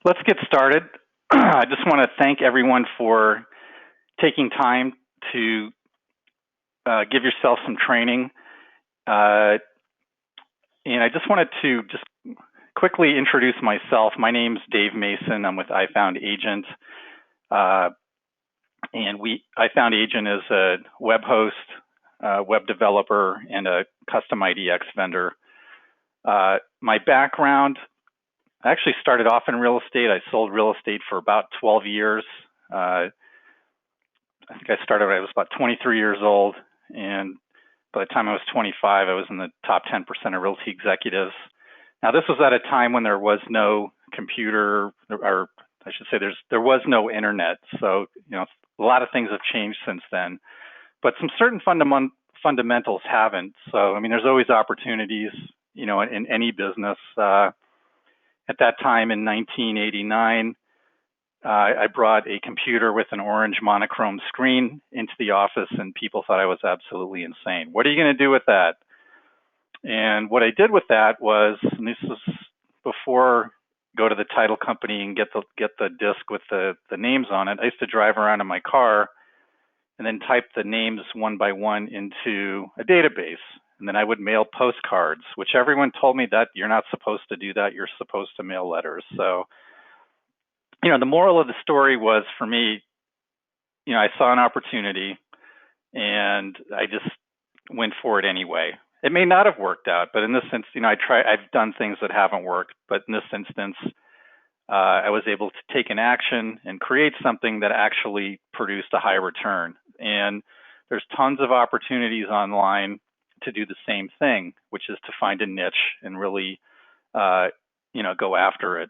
Let's get started. I just want to thank everyone for taking time to give yourself some training. And I just wanted to just quickly introduce myself. My name's Dave Mason. I'm with iFound Agent. And iFound Agent is a web host, web developer, and a custom IDX vendor. My background, I actually started off in real estate. I sold real estate for about 12 years. I think I started when I was about 23 years old. And by the time I was 25, I was in the top 10% of realty executives. Now, this was at a time when there was no computer, or I should say there was no internet. So, a lot of things have changed since then. But some certain fundamentals haven't. So, there's always opportunities, in any business. At that time in 1989, I brought a computer with an orange monochrome screen into the office, and people thought I was absolutely insane. What are you going to do with that? And what I did with that was, and this was before go to the title company and get the disc with the names on it. I used to drive around in my car and then type the names one by one into a database. And then I would mail postcards, which everyone told me that you're not supposed to do that. You're supposed to mail letters. So, the moral of the story was, for me, I saw an opportunity and I just went for it anyway. It may not have worked out, but in this instance, I've done things that haven't worked, but in this instance, I was able to take an action and create something that actually produced a high return. And there's tons of opportunities online to do the same thing, which is to find a niche and really, go after it.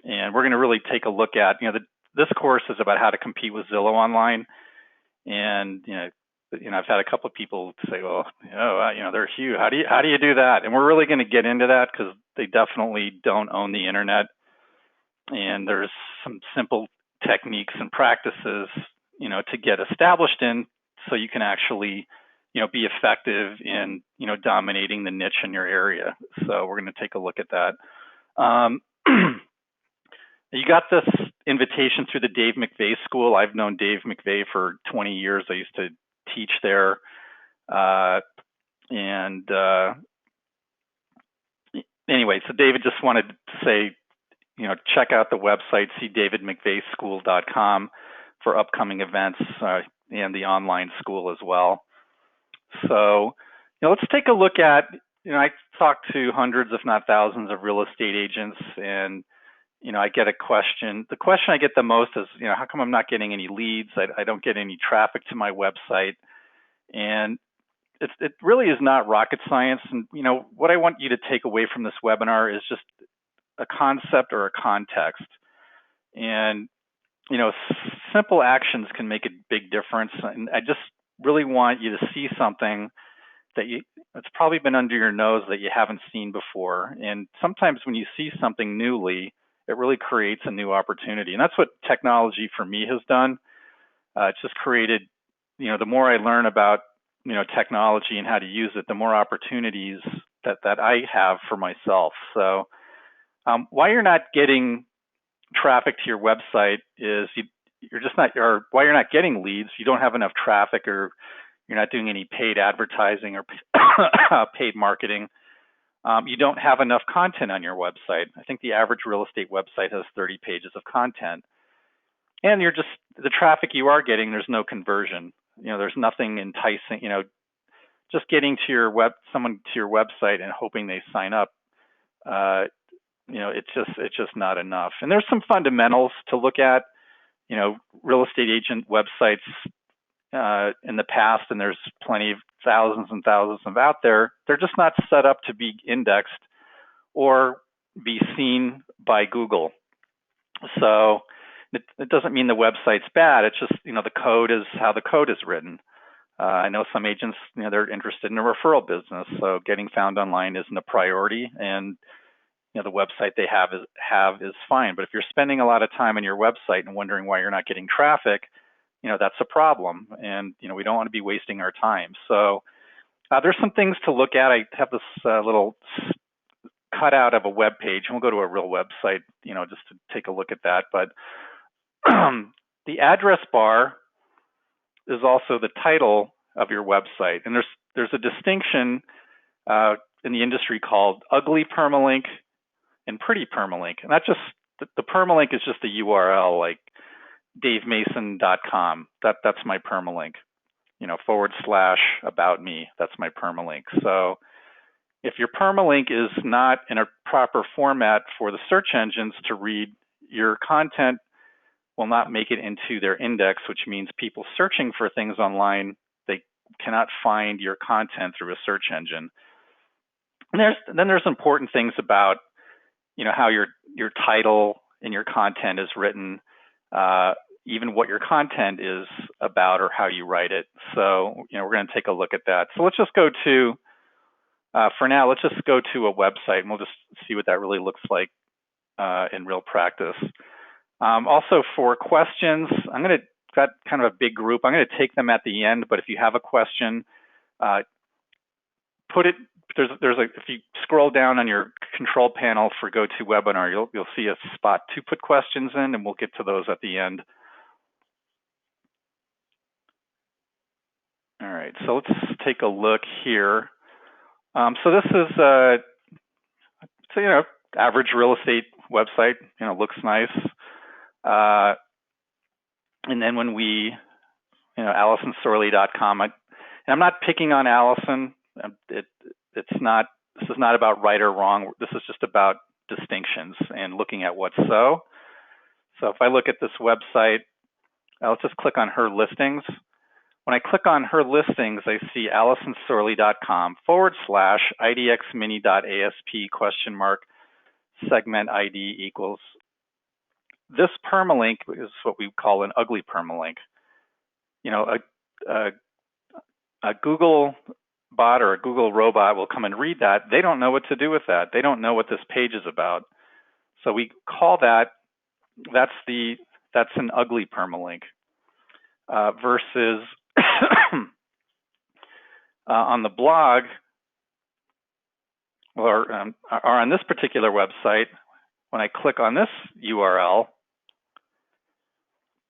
And we're going to really take a look at, this course is about how to compete with Zillow online. And, I've had a couple of people say, well, they're huge. How do you do that? And we're really going to get into that because they definitely don't own the internet. And there's some simple techniques and practices, to get established in, so you can actually, be effective in, dominating the niche in your area. So we're going to take a look at that. You got this invitation through the Dave McVeigh School. I've known Dave McVeigh for 20 years. I used to teach there. Anyway, so David just wanted to say, check out the website, cdavidmcveighschool.com, for upcoming events and the online school as well. So, let's take a look at, I talk to hundreds, if not thousands, of real estate agents, and, I get a question. The question I get the most is, how come I'm not getting any leads? I don't get any traffic to my website. And it really is not rocket science. And, what I want you to take away from this webinar is just a concept or a context. And, simple actions can make a big difference. And I just really want you to see something that it's probably been under your nose that you haven't seen before. And sometimes when you see something newly, it really creates a new opportunity. And that's what technology for me has done. It's just created, the more I learn about, technology and how to use it, the more opportunities that I have for myself. So why you're not getting traffic to your website is why you're not getting leads, you don't have enough traffic, or you're not doing any paid advertising or paid marketing. You don't have enough content on your website. I think the average real estate website has 30 pages of content. And the traffic you are getting, there's no conversion. There's nothing enticing, just getting to someone to your website and hoping they sign up. It's just not enough. And there's some fundamentals to look at, real estate agent websites in the past, and there's plenty of thousands and thousands of out there. They're just not set up to be indexed or be seen by Google. So it doesn't mean the website's bad. It's just, the code is how the code is written. I know some agents, they're interested in a referral business, so getting found online isn't a priority, and the website they have is fine. But if you're spending a lot of time on your website and wondering why you're not getting traffic, that's a problem, and we don't want to be wasting our time. So there's some things to look at. I have this little cutout of a web page, and we'll go to a real website, just to take a look at that. But the address bar is also the title of your website, and there's a distinction in the industry called ugly permalink and pretty permalink, and that's just the permalink is just a URL like davemason.com. That's my permalink. / about me. That's my permalink. So if your permalink is not in a proper format for the search engines to read, your content will not make it into their index, which means people searching for things online, they cannot find your content through a search engine. And then there's important things about, how your title and your content is written, even what your content is about or how you write it. So, we're going to take a look at that. So let's just go to, for now, let's just go to a website and we'll just see what that really looks like in real practice. Also for questions, got kind of a big group. I'm going to take them at the end, but if you have a question, if you scroll down on your control panel for GoToWebinar, you'll see a spot to put questions in, and we'll get to those at the end. All right, so let's take a look here. So this is average real estate website. Looks nice. And then when we, AllisonSorley.com, and I'm not picking on Allison. This is not about right or wrong. This is just about distinctions and looking at what's so. So if I look at this website, let's just click on her listings. When I click on her listings, I see AllisonSorley.com / IDXmini.asp ? Segment ID equals. This permalink is what we call an ugly permalink. A Google bot or a Google robot will come and read that. They don't know what to do with that. They don't know what this page is about. So we call that's an ugly permalink versus on the blog or on this particular website, when I click on this URL,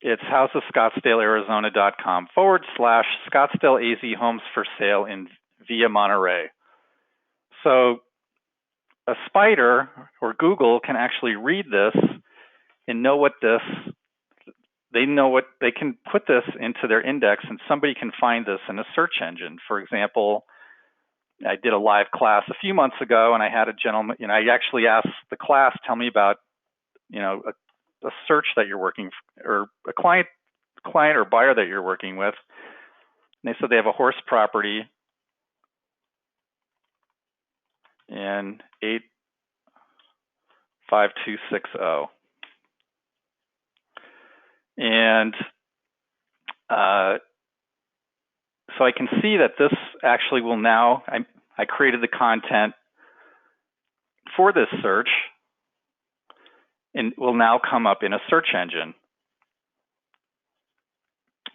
it's housescottsdalearizona.com / Scottsdale AZ homes for sale in Via Monterey. So a spider or Google can actually read this and know what they can put this into their index, and somebody can find this in a search engine. For example, I did a live class a few months ago, and I had a gentleman, I actually asked the class, tell me about, a search that you're working, or a client or buyer that you're working with. And they said they have a horse property in 85260. And so I can see that this actually will now, I created the content for this search, and will now come up in a search engine.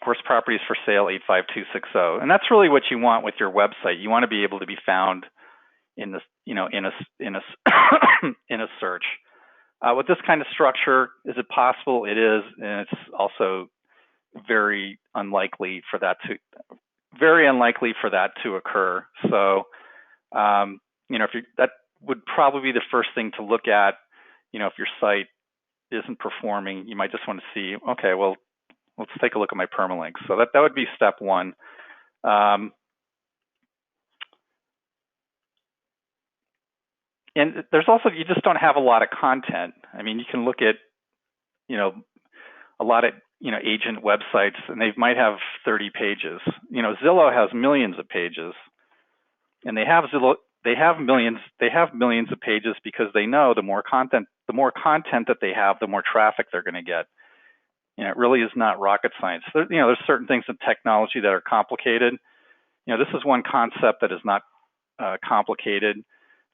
Horse properties for sale 85260, and that's really what you want with your website. You want to be able to be found in this, in a search. With this kind of structure, is it possible? It is, and it's also very unlikely for that to occur. So, that would probably be the first thing to look at. If your site isn't performing, you might just want to see, okay, well, let's take a look at my permalinks. So that would be step one. And there's also, you just don't have a lot of content. I mean, you can look at, a lot of, agent websites, and they might have 30 pages. Zillow has millions of pages, and they have millions of pages because they know the more content that they have, the more traffic they're going to get. It really is not rocket science. There's certain things in technology that are complicated. This is one concept that is not complicated.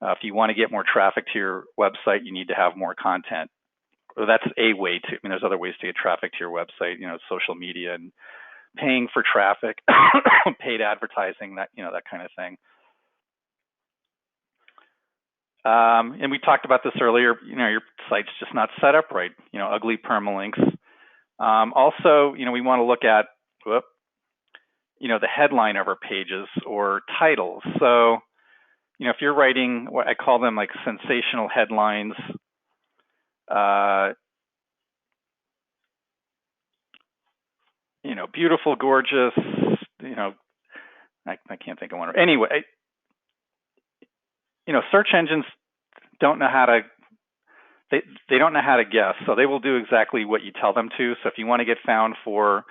If you want to get more traffic to your website, you need to have more content. Well, that's a way to. There's other ways to get traffic to your website. Social media and paying for traffic, paid advertising, that kind of thing. And we talked about this earlier. Your site's just not set up right. Ugly permalinks. Also, we want to look at, the headline of our pages or titles. So, if you're writing what I call them like sensational headlines, beautiful, gorgeous, I can't think of one. Anyway, search engines don't know how to, they don't know how to guess. So they will do exactly what you tell them to. So if you want to get found for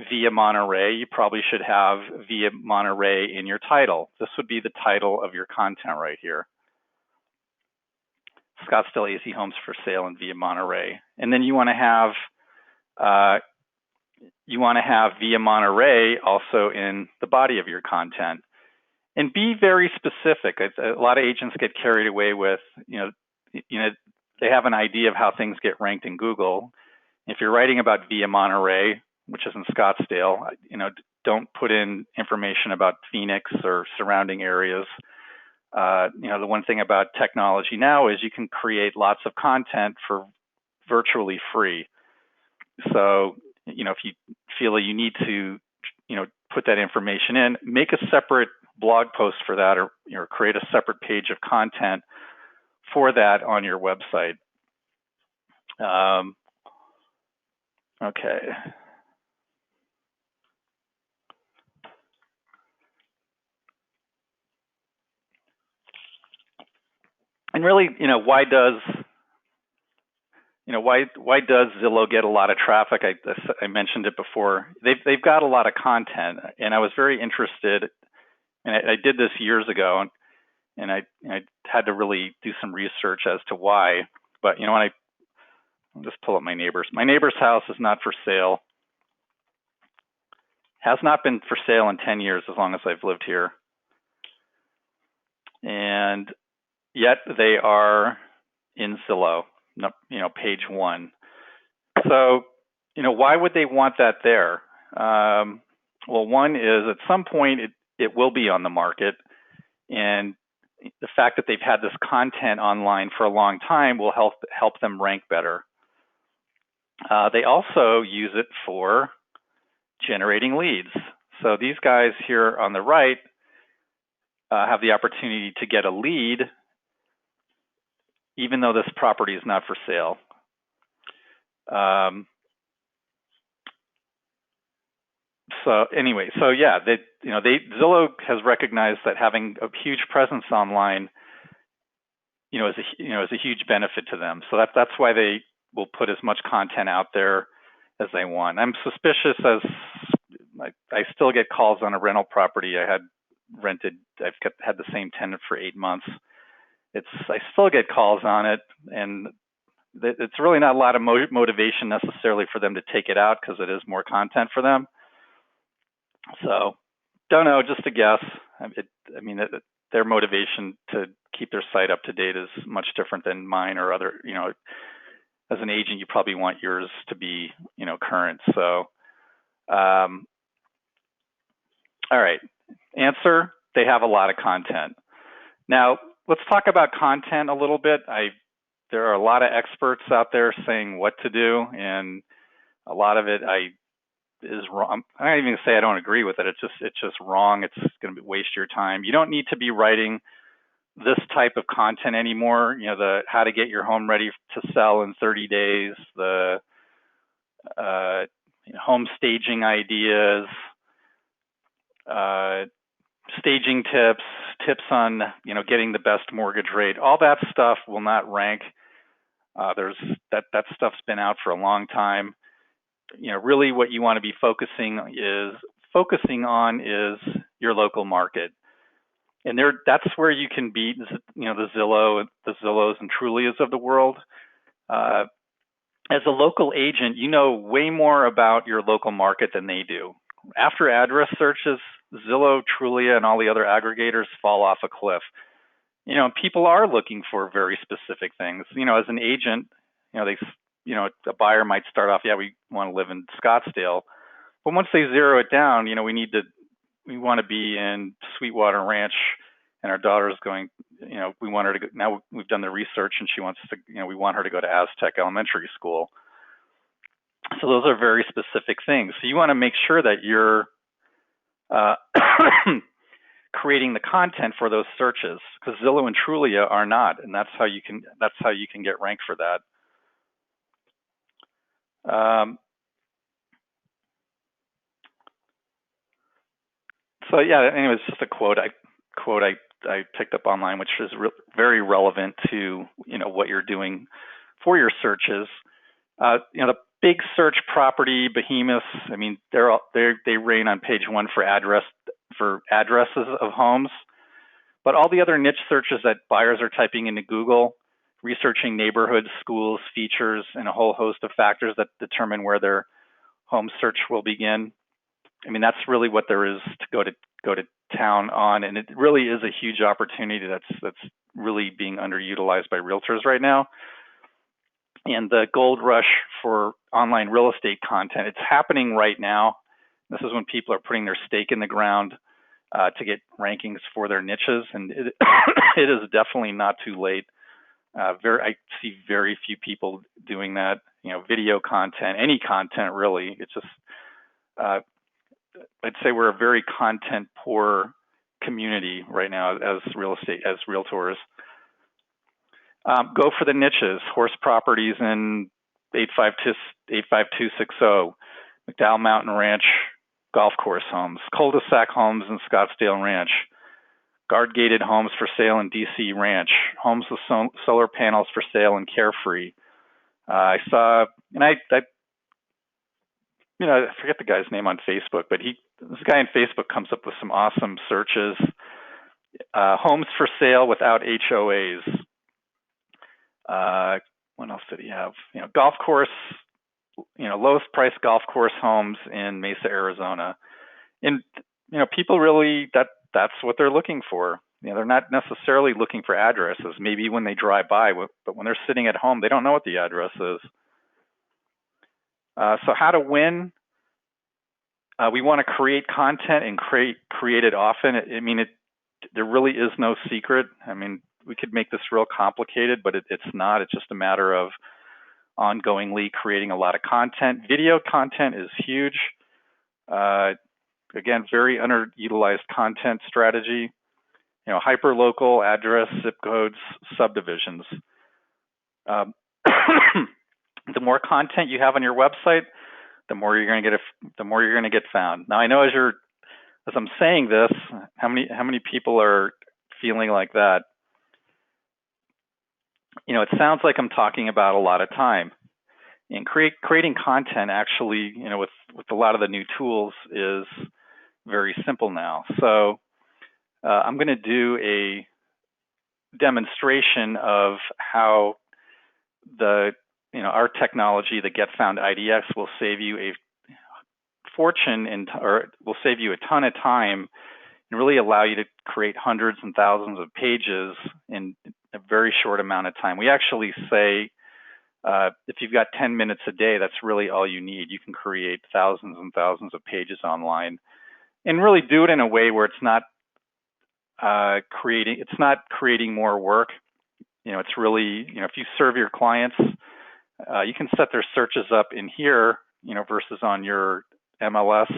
Via Monterey, you probably should have Via Monterey in your title. This would be the title of your content right here. Scottsdale AC homes for sale in Via Monterey. And then you want to have Via Monterey also in the body of your content. And be very specific. A lot of agents get carried away with, they have an idea of how things get ranked in Google. If you're writing about Via Monterey, which is in Scottsdale, don't put in information about Phoenix or surrounding areas. The one thing about technology now is you can create lots of content for virtually free. So, if you feel that you need to, put that information in, make a separate blog post for that, or create a separate page of content for that on your website. Okay. And really, why does Zillow get a lot of traffic? I mentioned it before. They've got a lot of content, and I was very interested, and I did this years ago, and I had to really do some research as to why. But when I'll just pull up my neighbor's. My neighbor's house is not for sale. Has not been for sale in 10 years, as long as I've lived here. And yet they are in Zillow, page 1. So, why would they want that there? Well, one is at some point it will be on the market, and the fact that they've had this content online for a long time will help them rank better. They also use it for generating leads. So these guys here on the right have the opportunity to get a lead, even though this property is not for sale. So anyway, Zillow has recognized that having a huge presence online, is a huge benefit to them. So that's why they will put as much content out there as they want. I'm suspicious, as I still get calls on a rental property I had rented. I've had the same tenant for 8 months. I still get calls on it, and it's really not a lot of motivation necessarily for them to take it out, because it is more content for them. So, don't know, just a guess. Their motivation to keep their site up to date is much different than mine or other. As an agent, you probably want yours to be, current. So, all right. Answer: they have a lot of content. Now, let's talk about content a little bit. There are a lot of experts out there saying what to do, and a lot of it is wrong. I'm not even going to say I don't agree with it. It's just wrong. It's going to waste your time. You don't need to be writing this type of content anymore. The how to get your home ready to sell in 30 days, the home staging ideas, staging tips on getting the best mortgage rate. All that stuff will not rank. That stuff's been out for a long time. Really what you want to be focusing on is your local market. And that's where you can beat, the Zillows and Trulias of the world. As a local agent, you know way more about your local market than they do. After address searches, Zillow, Trulia, and all the other aggregators fall off a cliff. People are looking for very specific things. As an agent, a buyer might start off, we want to live in Scottsdale, but once they zero it down, we want to be in Sweetwater Ranch, and our daughter's going, we want her to go, now we've done the research and she wants to, we want her to go to Aztec Elementary School. So those are very specific things. So you want to make sure that you're creating the content for those searches, because Zillow and Trulia are not, and that's how you can get ranked for that. So yeah, anyways, just a quote I picked up online, which is very relevant to what you're doing for your searches. The big search property behemoths, I mean, they reign on page one for addresses of homes, but all the other niche searches that buyers are typing into Google, researching neighborhoods, schools, features, and a whole host of factors that determine where their home search will begin. I mean, that's really what there is to go to town on, and it really is a huge opportunity that's really being underutilized by realtors right now. And the gold rush for online real estate content, it's happening right now. This is when people are putting their stake in the ground to get rankings for their niches, and it is definitely not too late. I see very few people doing that. Video content, any content really. It's just I'd say we're a very content poor community right now as realtors. Go for the niches, horse properties in 85260, McDowell Mountain Ranch golf course homes, cul-de-sac homes in Scottsdale Ranch, guard gated homes for sale in DC Ranch, homes with solar panels for sale in Carefree. I saw, and I forget the guy's name on Facebook, but this guy on Facebook comes up with some awesome searches. Homes for sale without HOAs. What else did he have? Golf course, lowest price golf course homes in Mesa, Arizona. And, people really, that's what they're looking for. They're not necessarily looking for addresses, maybe when they drive by, but when they're sitting at home, they don't know what the address is. So how to win? We want to create content and create it often. There really is no secret. I mean, we could make this real complicated, but it's not. It's just a matter of ongoingly creating a lot of content. Video content is huge. Again, very underutilized content strategy. Hyperlocal, address, zip codes, subdivisions. The more content you have on your website, the more you're going to get found. Now, I know as I'm saying this, how many people are feeling like that? It sounds like I'm talking about a lot of time. And creating content actually, with a lot of the new tools is very simple now. So I'm going to do a demonstration of how our technology, the Get Found IDX, will save you a fortune or will save you a ton of time and really allow you to create hundreds and thousands of pages in a very short amount of time. We actually say if you've got 10 minutes a day, that's really all you need. You can create thousands and thousands of pages online and really do it in a way where it's not creating more work. It's really, if you serve your clients, you can set their searches up in here, versus on your MLS,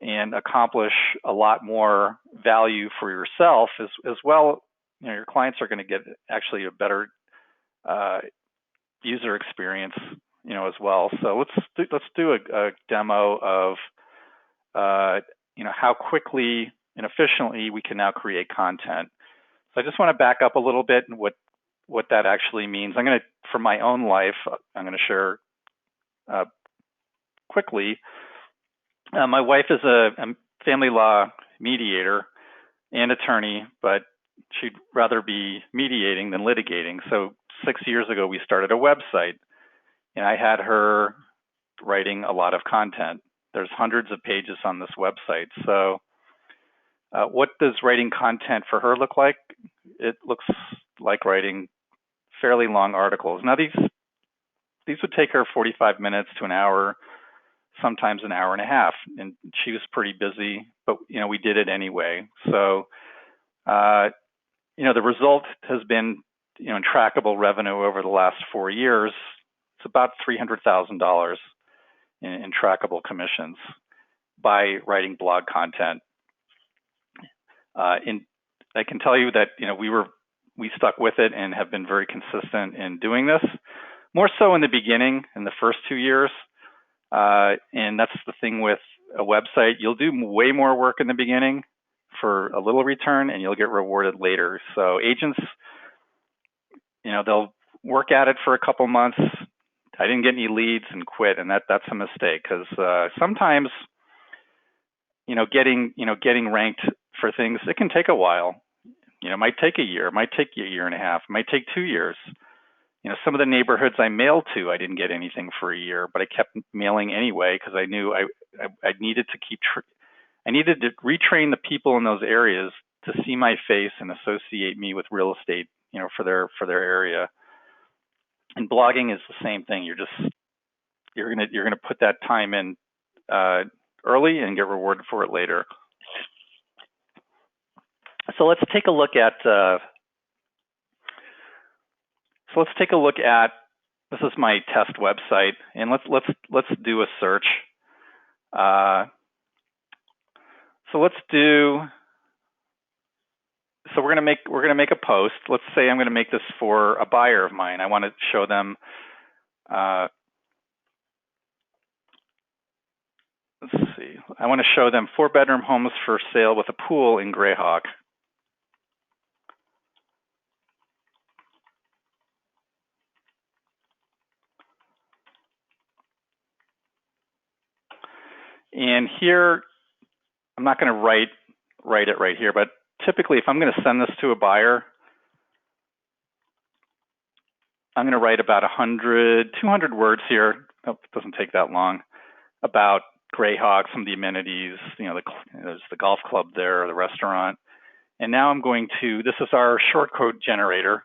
and accomplish a lot more value for yourself as well. Your clients are going to get actually a better user experience, as well. So let's do a demo of how quickly and efficiently we can now create content. So I just want to back up a little bit and what that actually means. For my own life, I'm going to share quickly. My wife is a family law mediator and attorney, but she'd rather be mediating than litigating. So 6 years ago, we started a website, and I had her writing a lot of content. There's hundreds of pages on this website. So what does writing content for her look like? It looks like writing fairly long articles. Now, these would take her 45 minutes to an hour, sometimes an hour and a half, and she was pretty busy, but we did it anyway. So The result has been, in trackable revenue over the last 4 years. It's about $300,000 in trackable commissions by writing blog content. I can tell you that we stuck with it and have been very consistent in doing this. More so in the beginning, in the first 2 years, and that's the thing with a website. You'll do way more work in the beginning for a little return, and you'll get rewarded later. So agents, they'll work at it for a couple months. I didn't get any leads and quit, and that's a mistake, because sometimes getting ranked for things, it can take a while. It might take a year, it might take a year and a half, it might take 2 years. Some of the neighborhoods I mailed to, I didn't get anything for a year, but I kept mailing anyway, because I knew I needed to I needed to retrain the people in those areas to see my face and associate me with real estate, for their area. And blogging is the same thing. You're gonna put that time in early and get rewarded for it later. So let's take a look at. This is my test website, and let's do a search. So we're gonna make a post. Let's say I'm gonna make this for a buyer of mine. I want to show them. Let's see. I want to show them 4-bedroom homes for sale with a pool in Greyhawk. And here, I'm not going to write it right here, but typically if I'm going to send this to a buyer, I'm going to write about 200 words here. Oh, it doesn't take that long. About Greyhawk, some of the amenities, there's the golf club there, the restaurant. And now I'm going to, this is our short code generator.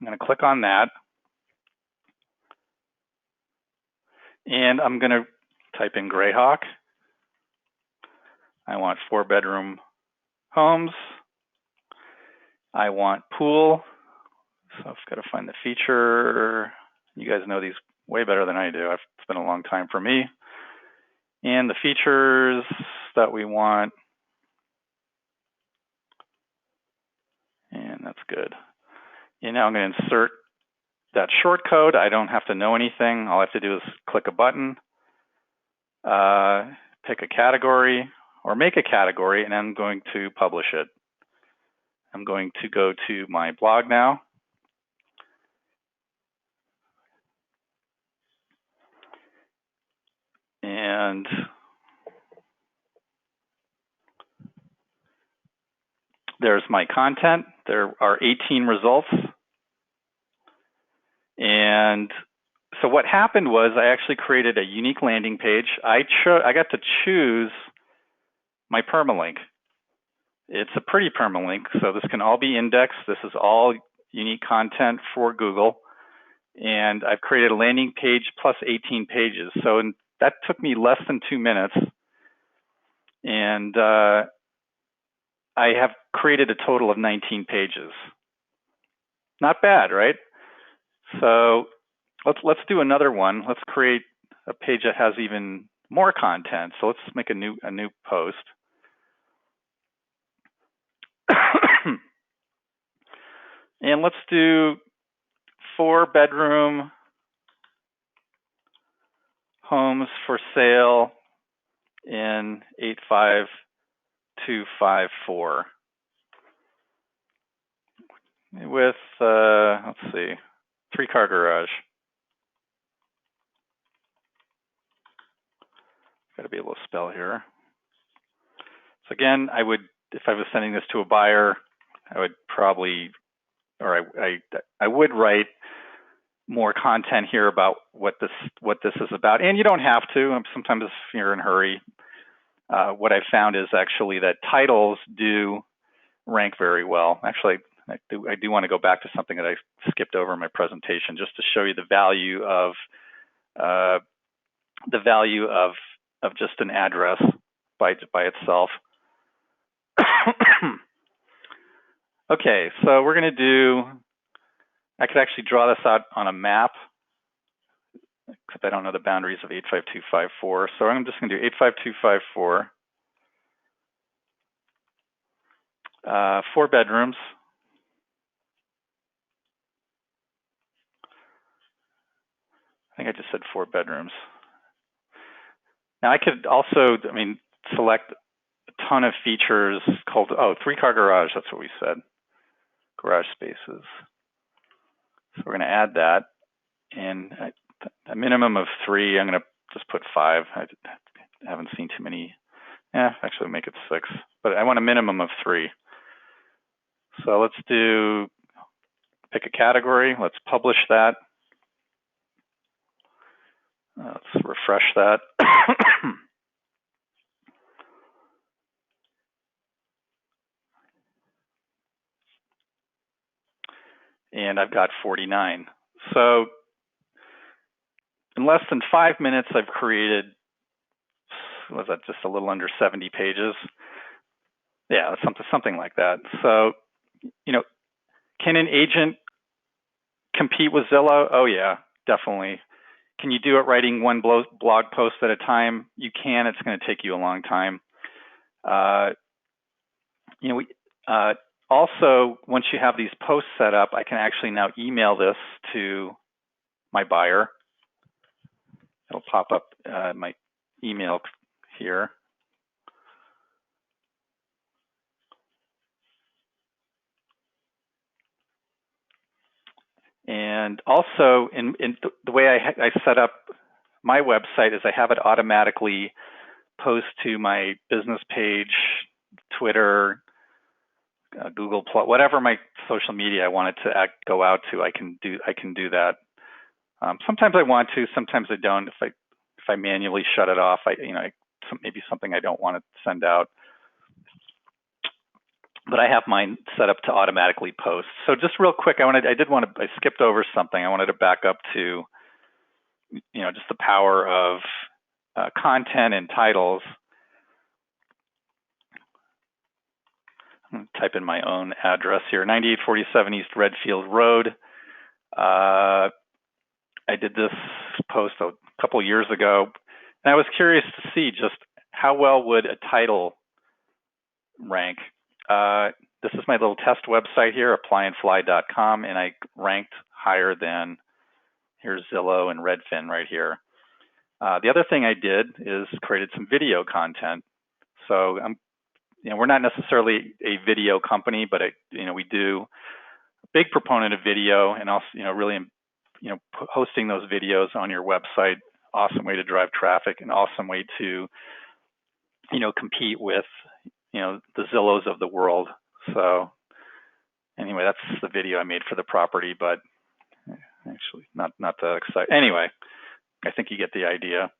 I'm going to click on that. And I'm going to type in Greyhawk. I want 4-bedroom homes. I want pool. So I've got to find the feature. You guys know these way better than I do. It's been a long time for me. And the features that we want. And that's good. And now I'm going to insert that short code. I don't have to know anything. All I have to do is click a button, pick a category, or make a category, and I'm going to publish it. I'm going to go to my blog now. And there's my content. There are 18 results. And so what happened was I actually created a unique landing page. I got to choose my permalink. It's a pretty permalink, so this can all be indexed. This is all unique content for Google. And I've created a landing page plus 18 pages. So that took me less than 2 minutes. And I have created a total of 19 pages. Not bad, right? So let's do another one. Let's create a page that has even more content. So let's make a new post. And let's do 4-bedroom homes for sale in 85254 with let's see, 3-car garage. Got to be able to spell here. So again, if I was sending this to a buyer, I would probably, or I would write more content here about what this is about. And you don't have to. Sometimes if you're in a hurry. What I found is actually that titles do rank very well. Actually, I do want to go back to something that I skipped over in my presentation, just to show you the value of just an address by itself. Okay, so we're going to do, I could actually draw this out on a map, except I don't know the boundaries of 85254. So I'm just going to do 85254, 4 bedrooms. I think I just said 4 bedrooms. Now I could also, select a ton of features called, 3-car garage, that's what we said, garage spaces. So we're going to add that, and a minimum of 3, I'm going to just put 5. I haven't seen too many. Actually make it 6, but I want a minimum of 3. So let's pick a category. Let's publish that. Let's refresh that. And I've got 49. So in less than 5 minutes, I've created, was that just a little under 70 pages? Yeah, something like that. So, can an agent compete with Zillow? Oh yeah, definitely. Can you do it writing one blog post at a time? You can. It's going to take you a long time. Also, once you have these posts set up, I can actually now email this to my buyer. It'll pop up my email here. And also, in the way I set up my website is I have it automatically post to my business page, Twitter, Google Plus, whatever my social media I want it to go out to. I can do that. Sometimes I want to, sometimes I don't. If I manually shut it off, maybe something I don't want to send out. But I have mine set up to automatically post. So just real quick, I skipped over something. I wanted to back up to, just the power of content and titles. I'm going to type in my own address here, 9847 East Redfield Road. I did this post a couple years ago, and I was curious to see just how well would a title rank. This is my little test website here, applyandfly.com, and I ranked higher than, here's Zillow and Redfin right here. The other thing I did is created some video content. So we're not necessarily a video company, but we do a big proponent of video, and also really hosting those videos on your website. Awesome way to drive traffic, and awesome way to compete with the Zillows of the world. So anyway, that's the video I made for the property, but actually not that exciting. Anyway, I think you get the idea.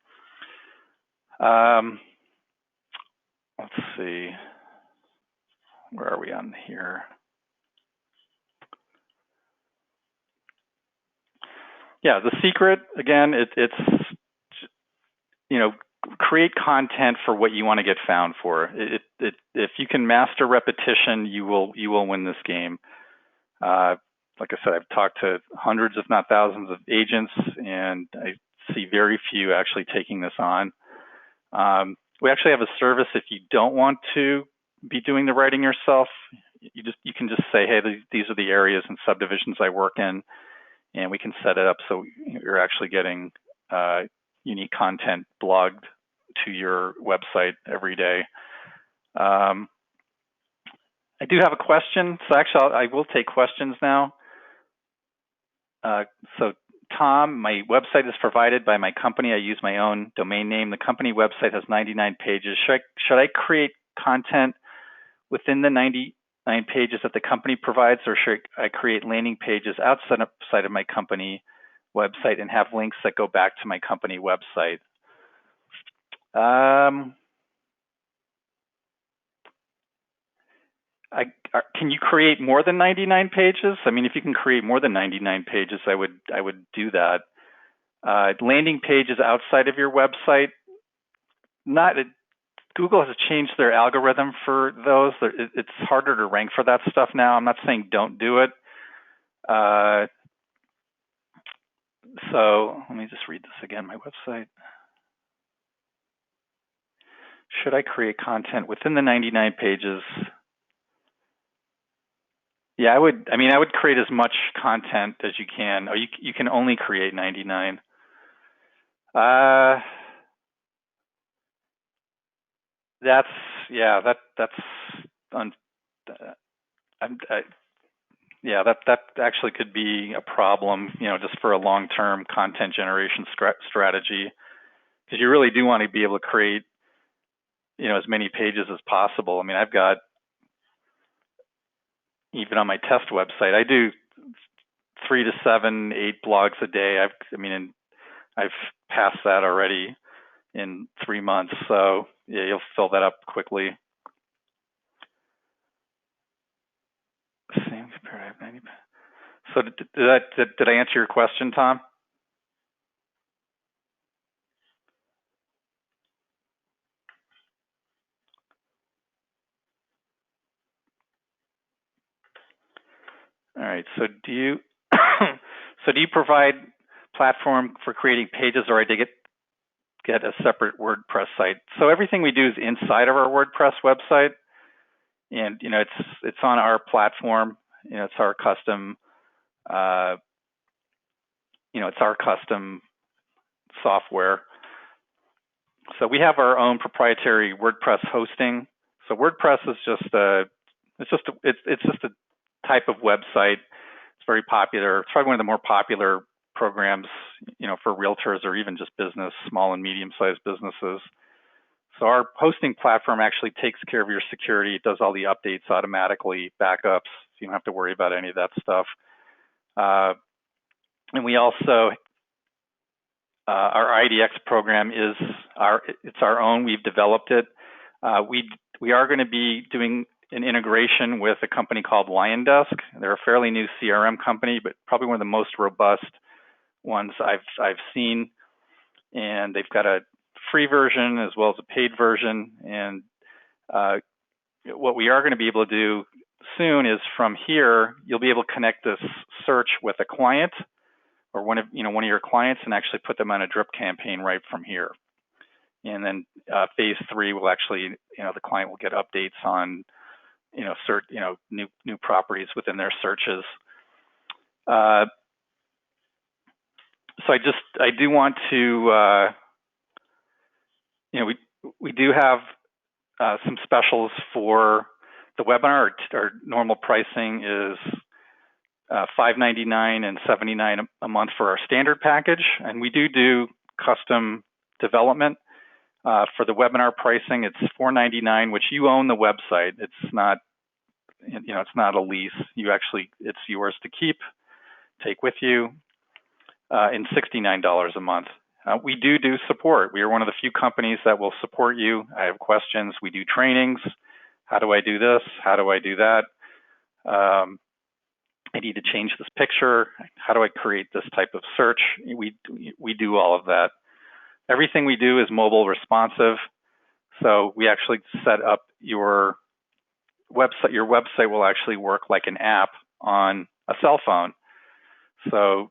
Let's see, where are we on here? Yeah, the secret, again, it's create content for what you want to get found for. If you can master repetition, you will win this game. Like I said, I've talked to hundreds, if not thousands, of agents, and I see very few actually taking this on. We actually have a service if you don't want to be doing the writing yourself. You can just say, hey, these are the areas and subdivisions I work in, and we can set it up so you're actually getting unique content blogged to your website every day. I do have a question, so actually I will take questions now. So Tom, my website is provided by my company. I use my own domain name. The company website has 99 pages. Should I create content within the 99 pages that the company provides, or should I create landing pages outside of my company website and have links that go back to my company website? Can you create more than 99 pages? I mean, if you can create more than 99 pages, I would do that. Landing pages outside of your website, Google has changed their algorithm for those. It's harder to rank for that stuff now. I'm not saying don't do it. So let me just read this again, my website. Should I create content within the 99 pages? Yeah, I would create as much content as you can. Or you can only create 99. That's that actually could be a problem, just for a long-term content generation strategy, because you really do want to be able to create, as many pages as possible. I mean, I've got, even on my test website, I do 3 to 7, 8 blogs a day. I've passed that already in 3 months. So yeah, you'll fill that up quickly. Same comparative 90. So did I answer your question, Tom? All right. So do you provide platform for creating pages, or I did get a separate WordPress site? So everything we do is inside of our WordPress website, and it's on our platform. It's our custom. It's our custom software. So we have our own proprietary WordPress hosting. So WordPress is just a type of website. It's very popular. It's probably one of the more popular programs, for realtors or even just small and medium-sized businesses. So our hosting platform actually takes care of your security. It does all the updates automatically, backups. So you don't have to worry about any of that stuff. And we also, our IDX program it's our own. We've developed it. We are going to be doing an integration with a company called LionDesk. They're a fairly new CRM company, but probably one of the most robust ones I've seen. And they've got a free version as well as a paid version. And what we are going to be able to do soon is, from here, you'll be able to connect this search with a client or one of your clients, and actually put them on a drip campaign right from here. And then phase 3 will actually, the client will get updates on, new properties within their searches. So I do want to, we do have some specials for the webinar. Our normal pricing is $5.99 and $79 a month for our standard package, and we do custom development. For the webinar pricing, it's $4.99, which you own the website. It's not, it's not a lease. It's yours to keep, take with you, and $69 a month. We do support. We are one of the few companies that will support you. I have questions. We do trainings. How do I do this? How do I do that? I need to change this picture. How do I create this type of search? We do all of that. Everything we do is mobile responsive. So we actually set up your website. Your website will actually work like an app on a cell phone. So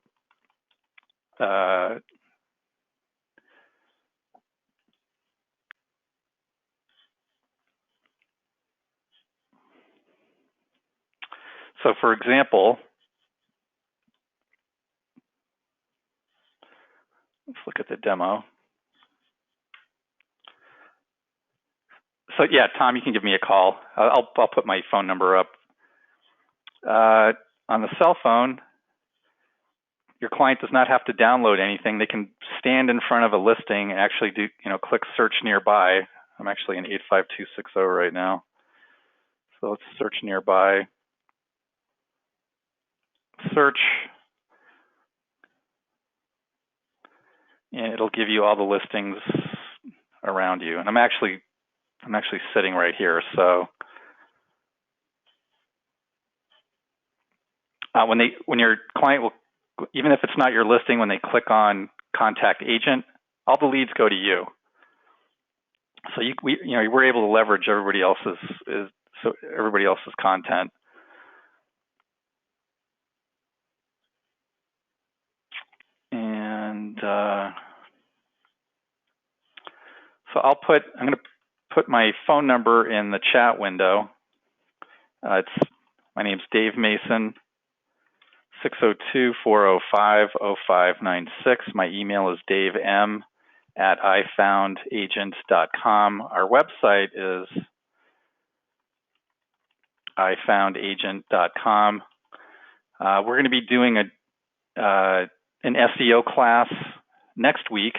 for example, let's look at the demo. So yeah, Tom, you can give me a call. I'll put my phone number up. On the cell phone, your client does not have to download anything. They can stand in front of a listing and actually do, click search nearby. I'm actually in 85260 right now. So let's search nearby. Search, and it'll give you all the listings around you. And I'm actually sitting right here. So when your client will, even if it's not your listing, when they click on contact agent, all the leads go to you. So we're able to leverage everybody else's content. And so I'm going to put my phone number in the chat window. My name's Dave Mason, 602-405-0596. My email is davem@ifoundagent.com. Our website is ifoundagent.com. We're going to be doing an SEO class next week,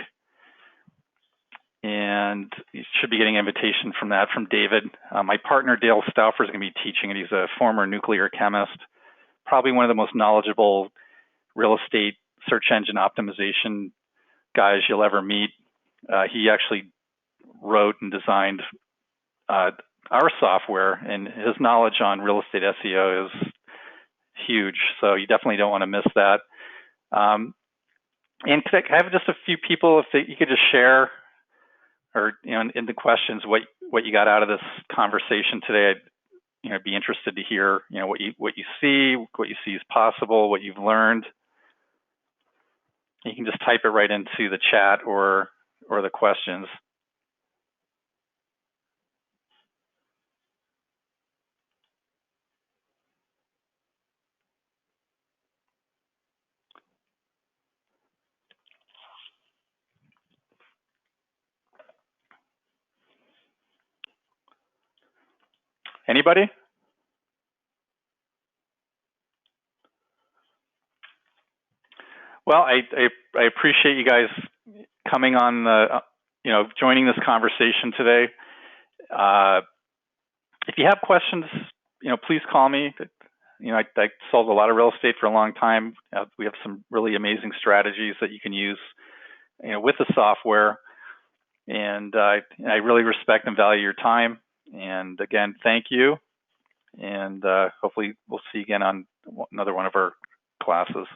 and you should be getting an invitation from David. My partner, Dale Stauffer, is going to be teaching it. He's a former nuclear chemist, probably one of the most knowledgeable real estate search engine optimization guys you'll ever meet. He actually wrote and designed our software, and his knowledge on real estate SEO is huge. So you definitely don't want to miss that. And could I have just a few people, if you could just share, or in the questions, what you got out of this conversation today? I'd be interested to hear what you see is possible, what you've learned. You can just type it right into the chat or the questions. Anybody? Well, I appreciate you guys coming on joining this conversation today. If you have questions, please call me. I sold a lot of real estate for a long time. We have some really amazing strategies that you can use, with the software. And I really respect and value your time. And again, thank you. And hopefully we'll see you again on another one of our classes.